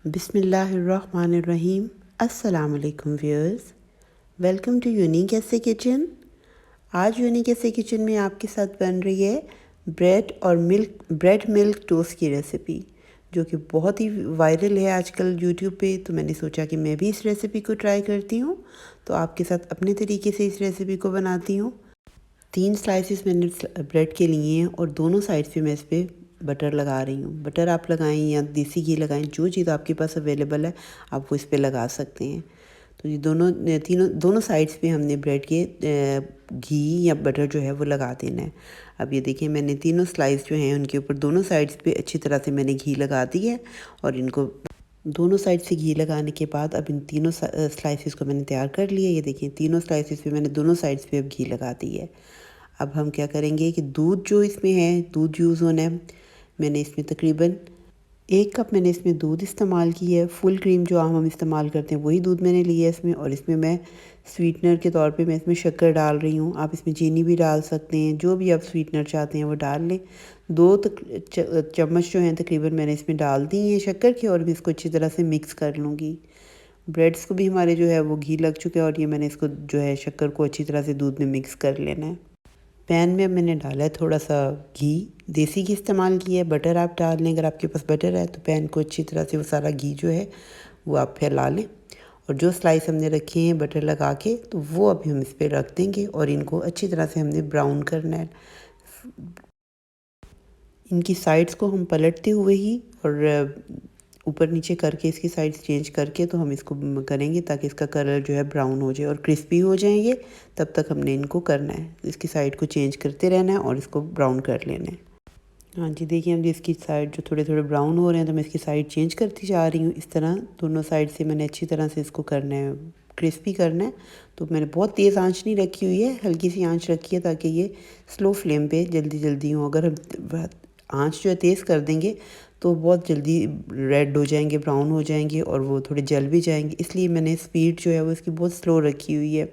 बिस्मिल्लाहिर्रहमानिर्रहीम। अस्सलाम वालेकुम व्यूअर्स, वेलकम टू यूनिक ऐसे किचन। आज यूनिक ऐसे किचन में आपके साथ बन रही है ब्रेड मिल्क टोस्ट की रेसिपी, जो कि बहुत ही वायरल है आजकल यूट्यूब पे। तो मैंने सोचा कि मैं भी इस रेसिपी को ट्राई करती हूँ, तो आपके साथ अपने तरीके से इस रेसिपी को बनाती हूँ। 3 स्लाइसेस मैंने ब्रेड के लिए हैं और दोनों साइड से मैं इस पर बटर लगा रही हूँ। बटर आप लगाएं या देसी घी लगाएं, जो चीज़ आपके पास अवेलेबल है आप वो इस पर लगा सकते हैं। तो ये दोनों साइड्स पे हमने ब्रेड के घी या बटर जो है वो लगा देना है। अब ये देखिए, मैंने तीनों स्लाइस जो हैं उनके ऊपर दोनों साइड्स पे अच्छी तरह से मैंने घी लगा दी है। और इनको दोनों साइड से घी लगाने के बाद अब इन तीनों स्लाइसेस को मैंने तैयार कर लिया। ये देखिए, तीनों स्लाइसेस पे मैंने दोनों साइड्स पे अब घी लगा दी है। अब हम क्या करेंगे कि दूध जो इसमें है, दूध यूज़ होना है। मैंने इसमें तकरीबन 1 कप मैंने इसमें दूध इस्तेमाल की है। फुल क्रीम जो आम हम इस्तेमाल करते हैं वही दूध मैंने लिया है इसमें। और इसमें मैं स्वीटनर के तौर पे मैं इसमें शक्कर डाल रही हूँ। आप इसमें चीनी भी डाल सकते हैं, जो भी आप स्वीटनर चाहते हैं वो डाल लें। 2 चम्मच जो हैं तकरीबन मैंने इसमें डाल दी हैं शक्कर के, और मैं इसको अच्छी तरह से मिक्स कर लूँगी। ब्रेड्स को भी हमारे जो है वो घी लग चुका है, और ये मैंने इसको जो है शक्कर को अच्छी तरह से दूध में मिक्स कर लेना है। पैन में मैंने डाला है थोड़ा सा घी, देसी घी इस्तेमाल किया है। बटर आप डाल लें, अगर आपके पास बटर है तो पैन को अच्छी तरह से वो सारा घी जो है वो आप फैला लें। और जो स्लाइस हमने रखे हैं बटर लगा के, तो वो अभी हम इस पर रख देंगे और इनको अच्छी तरह से हमने ब्राउन करना है। इनकी साइड्स को हम पलटते हुए ही और ऊपर नीचे करके इसकी साइड्स चेंज करके तो हम इसको करेंगे ताकि इसका कलर जो है ब्राउन हो जाए और क्रिस्पी हो जाएंगे। तब तक हमने इनको करना है, इसकी साइड को चेंज करते रहना है और इसको ब्राउन कर लेना है। हाँ जी, देखिए हम इसकी साइड जो थोड़े थोड़े ब्राउन हो रहे हैं तो मैं इसकी साइड चेंज करती जा रही हूँ। इस तरह दोनों साइड से मैंने अच्छी तरह से इसको करना है, क्रिस्पी करना है। तो मैंने बहुत तेज़ आंच नहीं रखी हुई है, हल्की सी आंच रखी है ताकि ये स्लो फ्लेम पे जल्दी जल्दी हो। अगर हम आंच जो है तेज़ कर देंगे तो बहुत जल्दी रेड हो जाएंगे, ब्राउन हो जाएंगे और वो थोड़े जल भी जाएंगे। इसलिए मैंने स्पीड जो है वो इसकी बहुत स्लो रखी हुई है।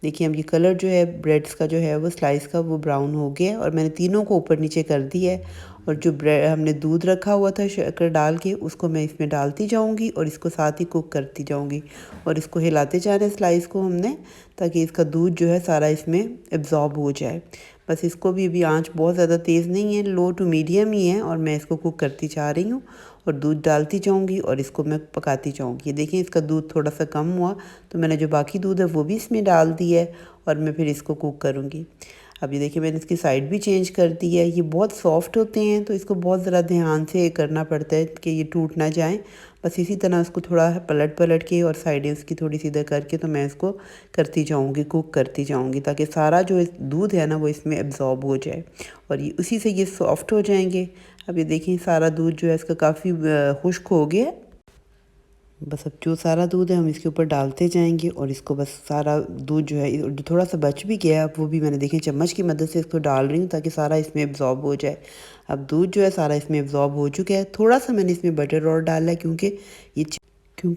देखिए, अब ये कलर जो है ब्रेड्स का जो है वो स्लाइस का वो ब्राउन हो गया और मैंने तीनों को ऊपर नीचे कर दिया है। और जो ब्रेड हमने दूध रखा हुआ था शक्कर डाल के, उसको मैं इसमें डालती जाऊंगी और इसको साथ ही कुक करती जाऊंगी। और इसको हिलाते जाना है स्लाइस को हमने, ताकि इसका दूध जो है सारा इसमें एब्जॉर्ब हो जाए। बस इसको भी अभी आंच बहुत ज़्यादा तेज़ नहीं है, लो टू मीडियम ही है। और मैं इसको कुक करती जा रही हूँ और दूध डालती जाऊँगी और इसको मैं पकाती जाऊँगी। ये देखिए, इसका दूध थोड़ा सा कम हुआ तो मैंने जो बाकी दूध है वो भी इसमें डाल दी है और मैं फिर इसको कुक करूँगी। अब ये देखिए, मैंने इसकी साइड भी चेंज कर दी है। ये बहुत सॉफ्ट होते हैं तो इसको बहुत ज़रा ध्यान से करना पड़ता है कि ये टूट ना जाए। बस इसी तरह उसको थोड़ा पलट के और साइडें उसकी थोड़ी सीधा करके तो मैं इसको करती जाऊंगी, कुक करती जाऊंगी, ताकि सारा जो दूध है ना वो इसमें एब्जॉर्ब हो जाए और ये उसी से ये सॉफ्ट हो जाएंगे। अब ये देखिए, सारा दूध जो है इसका काफ़ी खुश्क हो गया। बस अब जो सारा दूध है हम इसके ऊपर डालते जाएंगे और इसको बस सारा दूध जो है, जो थोड़ा सा बच भी गया अब वो भी मैंने देखिए चम्मच की मदद से इसको डाल रही हूँ ताकि सारा इसमें एब्जॉर्ब हो जाए। अब दूध जो है सारा इसमें एब्जॉर्ब हो चुका है। थोड़ा सा मैंने इसमें बटर और डाला है क्योंकि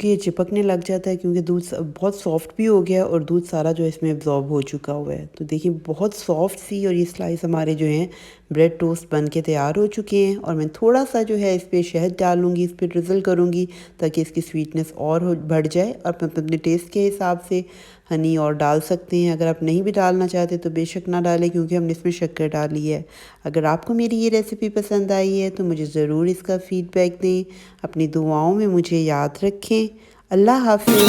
ये चिपकने लग जाता है, क्योंकि दूध बहुत सॉफ्ट भी हो गया और दूध सारा जो है इसमें एब्जॉर्ब हो चुका हुआ है। तो देखिए, बहुत सॉफ्ट सी और ये स्लाइस हमारे जो हैं ब्रेड टोस्ट बन के तैयार हो चुके हैं। और मैं थोड़ा सा जो है इस पर शहद डालूँगी, इस पर ड्रिज़ल करूँगी ताकि इसकी स्वीटनेस और बढ़ जाए। और अपने टेस्ट के हिसाब से हनी और डाल सकते हैं। अगर आप नहीं भी डालना चाहते तो बेशक ना डालें, क्योंकि हमने इसमें शक्कर डाली है। अगर आपको मेरी ये रेसिपी पसंद आई है तो मुझे ज़रूर इसका फ़ीडबैक दें। अपनी दुआओं में मुझे याद रखें। अल्लाह हाफ़िज़।